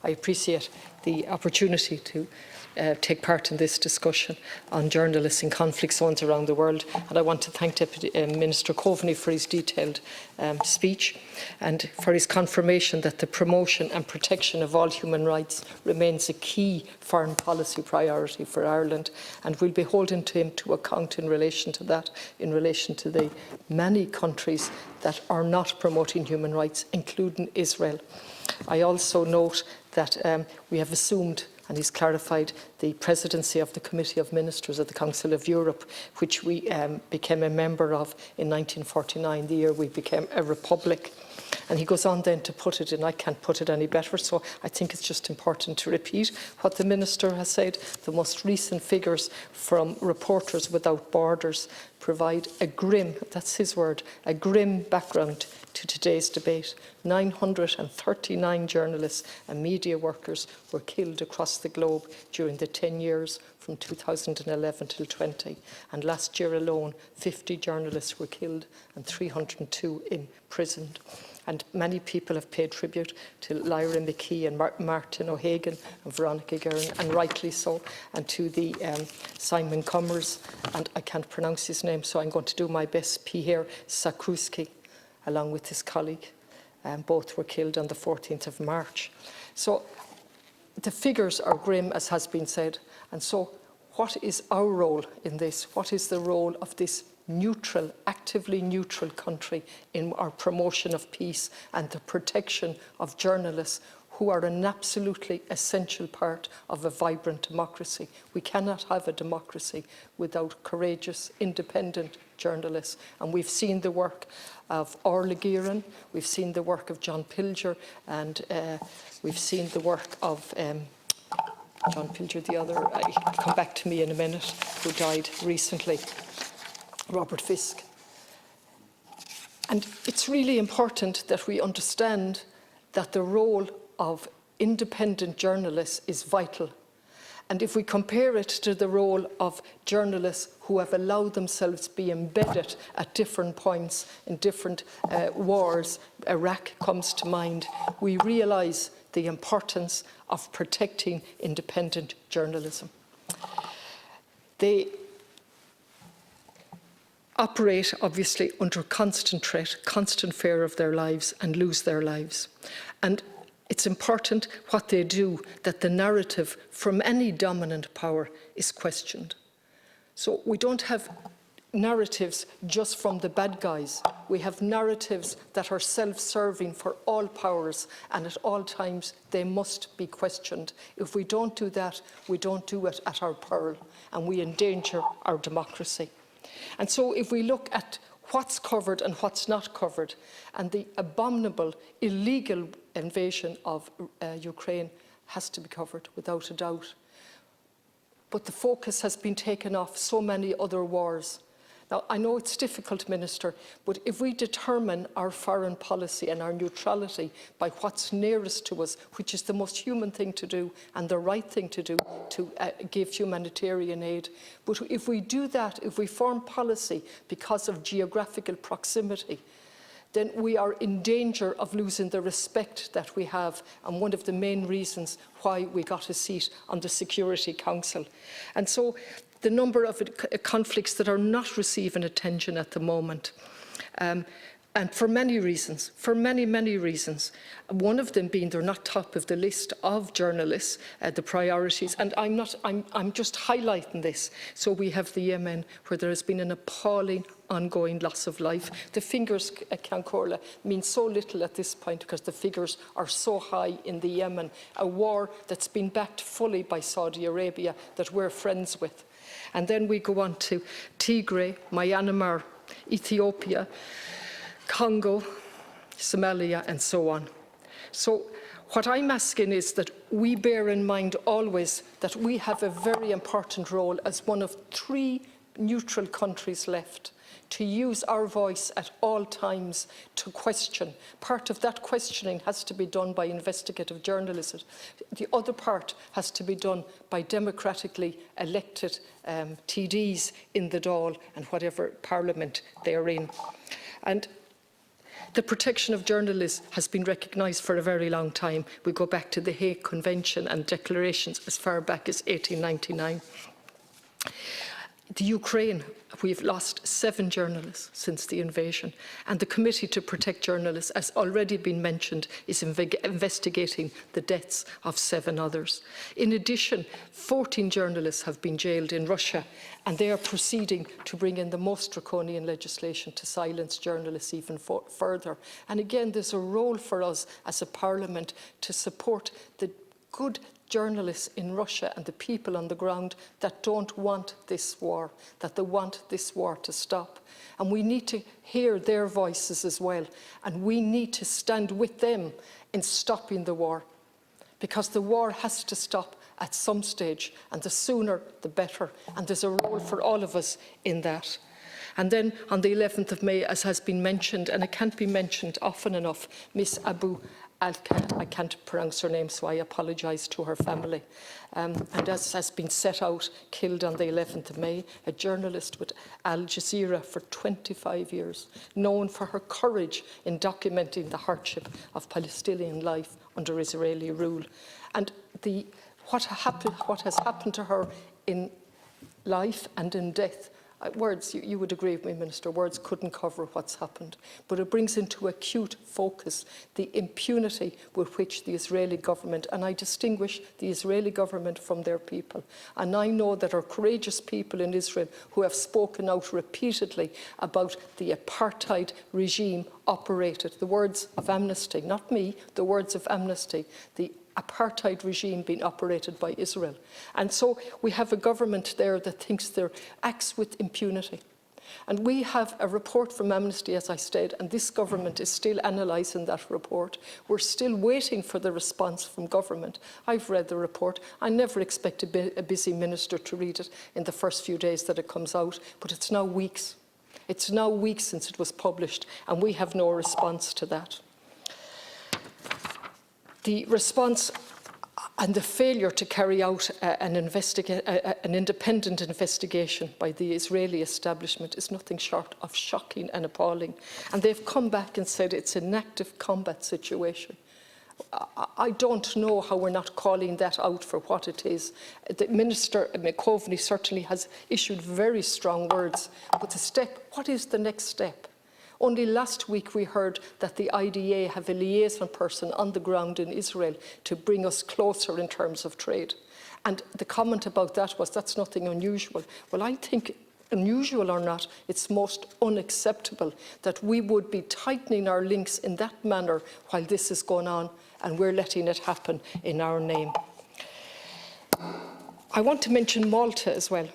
I appreciate the opportunity to take part in this discussion on journalists in conflict zones around the world. And I want to thank Deputy Minister Coveney for his detailed speech and for his confirmation that the promotion and protection of all human rights remains a key foreign policy priority for Ireland, and we'll be holding him to account in relation to that, in relation to the many countries that are not promoting human rights, including Israel. I also note that we have assumed, and he's clarified, the presidency of the Committee of Ministers of the Council of Europe, which we became a member of in 1949, the year we became a republic. And he goes on then to put it, and I can't put it any better, so I think it's just important to repeat what the Minister has said. The most recent figures from Reporters Without Borders provide a grim, that's his word, a grim background to today's debate. 939 journalists and media workers were killed across the globe during the 10 years from 2011 till 20. And last year alone, 50 journalists were killed and 302 imprisoned. And many people have paid tribute to Lyra McKee and Martin O'Hagan and Veronica Guerin, and rightly so, and to the Simon Cummers, and I can't pronounce his name, so I'm going to do my best, Pierre Sakruski, along with his colleague. Both were killed on the 14th of March. So the figures are grim, as has been said. And so what is our role in this? What is the role of this neutral, actively neutral country in our promotion of peace and the protection of journalists who are an absolutely essential part of a vibrant democracy? We cannot have a democracy without courageous, independent journalists. And we've seen the work of Orla Guerin, we've seen the work of John Pilger, and we've seen the work of John Pilger, the other, he'll come back to me in a minute, who died recently, Robert Fisk. And it's really important that we understand that the role of independent journalists is vital. And if we compare it to the role of journalists who have allowed themselves to be embedded at different points in different wars, Iraq comes to mind, we realise the importance of protecting independent journalism. They operate, obviously, under constant threat, constant fear of their lives, and lose their lives. And it's important what they do, that the narrative from any dominant power is questioned. So we don't have narratives just from the bad guys. We have narratives that are self-serving for all powers, and at all times they must be questioned. If we don't do that, we don't do it at our peril, and we endanger our democracy. And so if we look at what's covered and what's not covered, and the abominable, illegal invasion of Ukraine has to be covered, without a doubt. But the focus has been taken off so many other wars. Now, I know it's difficult, Minister, but if we determine our foreign policy and our neutrality by what's nearest to us, which is the most human thing to do and the right thing to do, to give humanitarian aid, but if we do that, if we form policy because of geographical proximity, then we are in danger of losing the respect that we have, and one of the main reasons why we got a seat on the Security Council. And so the number of conflicts that are not receiving attention at the moment, and for many reasons, for many, many reasons. One of them being they're not top of the list of journalists, the priorities, and I'm just highlighting this. So we have the Yemen, where there has been an appalling ongoing loss of life. The figures, Cancorla, mean so little at this point because the figures are so high in the Yemen, a war that's been backed fully by Saudi Arabia that we're friends with. And then we go on to Tigray, Myanmar, Ethiopia, Congo, Somalia, and so on. So what I'm asking is that we bear in mind always that we have a very important role as one of 3 neutral countries left, to use our voice at all times to question. Part of that questioning has to be done by investigative journalism. The other part has to be done by democratically elected TDs in the Dáil and whatever parliament they're in. And The protection of journalists has been recognised for a very long time. We go back to the Hague Convention and declarations as far back as 1899. The Ukraine, we've lost 7 journalists since the invasion, and the Committee to Protect Journalists, as already been mentioned, is investigating the deaths of 7 others. In addition, 14 journalists have been jailed in Russia, and they are proceeding to bring in the most draconian legislation to silence journalists even further. And again, there's a role for us as a Parliament to support the good journalists in Russia and the people on the ground that don't want this war, that they want this war to stop. And we need to hear their voices as well. And we need to stand with them in stopping the war, because the war has to stop at some stage, and the sooner the better. And there's a role for all of us in that. And then on the 11th of May, as has been mentioned, and it can't be mentioned often enough, Miss Abu I can't pronounce her name, so I apologise to her family. And as has been set out, killed on the 11th of May, a journalist with Al Jazeera for 25 years, known for her courage in documenting the hardship of Palestinian life under Israeli rule. And what has happened to her in life and in death, words, you would agree with me, Minister, words couldn't cover what's happened. But it brings into acute focus the impunity with which the Israeli government, and I distinguish the Israeli government from their people. And I know that our courageous people in Israel who have spoken out repeatedly about the apartheid regime operated, the words of amnesty, not me, the words of amnesty, the apartheid regime being operated by Israel. And so we have a government there that thinks they acts with impunity. And we have a report from Amnesty, as I said, and this government is still analysing that report. We're still waiting for the response from government. I've read the report. I never expect a busy minister to read it in the first few days that it comes out, but it's now weeks. It's now weeks since it was published, and we have no response to that. The response and the failure to carry out an independent investigation by the Israeli establishment is nothing short of shocking and appalling. And they've come back and said it's an active combat situation. I don't know how we're not calling that out for what it is. The Minister Coveney certainly has issued very strong words, but what is the next step? Only last week we heard that the IDA have a liaison person on the ground in Israel to bring us closer in terms of trade. And the comment about that was, that's nothing unusual. Well, I think, unusual or not, it's most unacceptable that we would be tightening our links in that manner while this is going on, and we're letting it happen in our name. I want to mention Malta as well,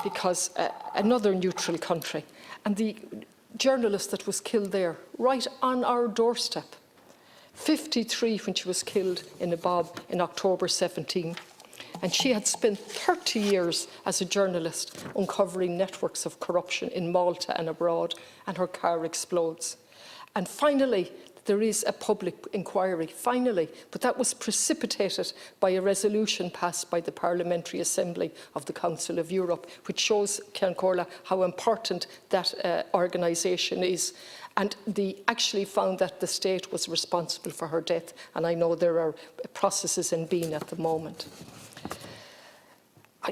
because another neutral country, and the journalist that was killed there, right on our doorstep. 53 when she was killed in a bob in October 17. And she had spent 30 years as a journalist uncovering networks of corruption in Malta and abroad, and her car explodes. And finally, there is a public inquiry, finally, but that was precipitated by a resolution passed by the Parliamentary Assembly of the Council of Europe, which shows, Ceann Comhairle, how important that organisation is. And they actually found that the state was responsible for her death, and I know there are processes in being at the moment.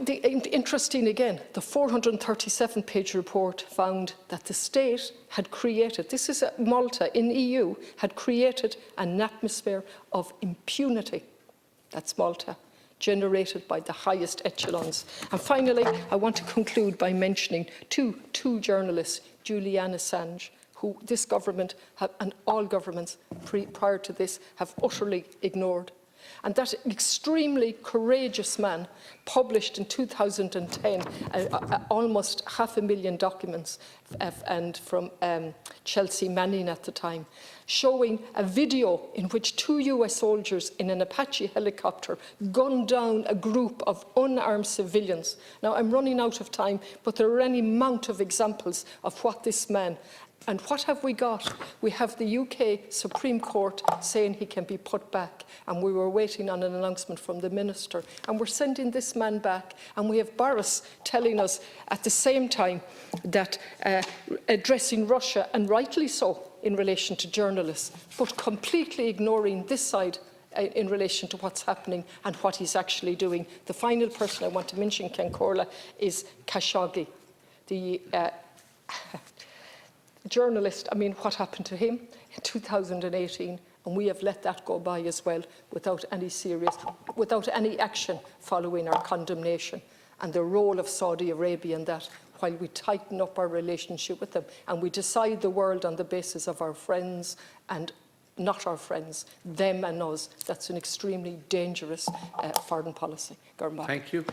Interesting again, the 437-page report found that the state had created, this is Malta in EU, had created an atmosphere of impunity. That's Malta, generated by the highest echelons. And finally, I want to conclude by mentioning two journalists, Julian Assange, who this government and all governments prior to this have utterly ignored. And that extremely courageous man published in 2010 almost 500,000 documents and from Chelsea Manning at the time, showing a video in which 2 US soldiers in an Apache helicopter gunned down a group of unarmed civilians. Now, I'm running out of time, but there are any amount of examples of what this man. And what have we got? We have the UK Supreme Court saying he can be put back, and we were waiting on an announcement from the Minister. And we're sending this man back, and we have Boris telling us at the same time that addressing Russia, and rightly so, in relation to journalists, but completely ignoring this side in relation to what's happening and what he's actually doing. The final person I want to mention, Ken Corla, is Khashoggi, the journalist. I mean, what happened to him in 2018? And we have let that go by as well without any action following our condemnation. And the role of Saudi Arabia in that, while we tighten up our relationship with them and we decide the world on the basis of our friends and not our friends, them and us, that's an extremely dangerous foreign policy. Thank you.